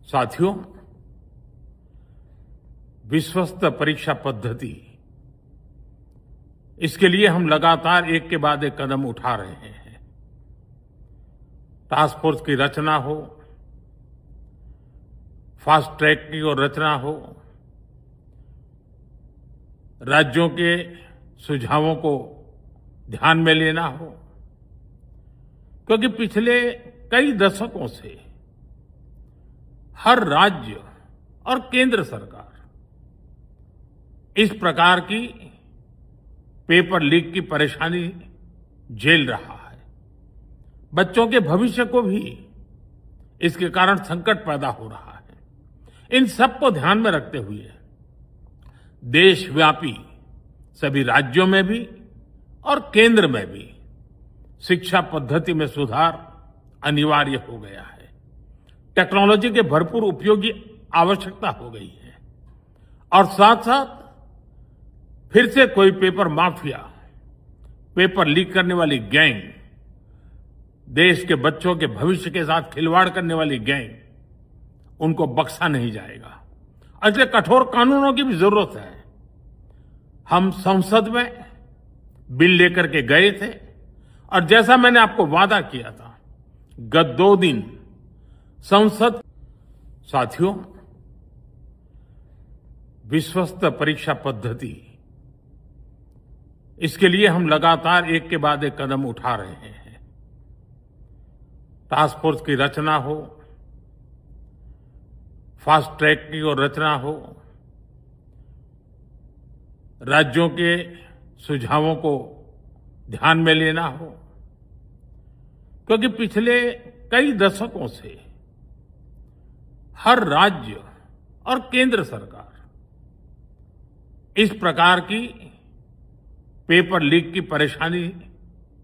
साथियों, विश्वस्त परीक्षा पद्धति, इसके लिए हम लगातार एक के बाद एक कदम उठा रहे हैं। टास्क फोर्स की रचना हो, फास्ट ट्रैक की और रचना हो, राज्यों के सुझावों को ध्यान में लेना हो, क्योंकि पिछले कई दशकों से हर राज्य और केंद्र सरकार इस प्रकार की पेपर लीक की परेशानी झेल रहा है। बच्चों के भविष्य को भी इसके कारण संकट पैदा हो रहा है। इन सब को ध्यान में रखते हुए देशव्यापी सभी राज्यों में भी और केंद्र में भी शिक्षा पद्धति में सुधार अनिवार्य हो गया है। टेक्नोलॉजी के भरपूर उपयोग की आवश्यकता हो गई है और साथ साथ फिर से कोई पेपर माफिया, पेपर लीक करने वाली गैंग, देश के बच्चों के भविष्य के साथ खिलवाड़ करने वाली गैंग, उनको बख्शा नहीं जाएगा। इसलिए कठोर कानूनों की भी जरूरत है। हम संसद में बिल लेकर के गए थे और जैसा मैंने आपको वादा किया था, गत 2 दिन संसद। साथियों, विश्वस्त परीक्षा पद्धति, इसके लिए हम लगातार एक के बाद एक कदम उठा रहे हैं। टास्क फोर्स की रचना हो, फास्ट ट्रैक की और रचना हो, राज्यों के सुझावों को ध्यान में लेना हो, क्योंकि पिछले कई दशकों से हर राज्य और केंद्र सरकार इस प्रकार की पेपर लीक की परेशानी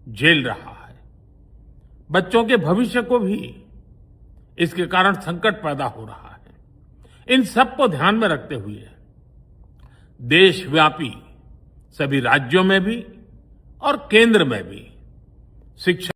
झेल रहा है। बच्चों के भविष्य को भी इसके कारण संकट पैदा हो रहा है। इन सब को ध्यान में रखते हुए देशव्यापी सभी राज्यों में भी और केंद्र में भी शिक्षा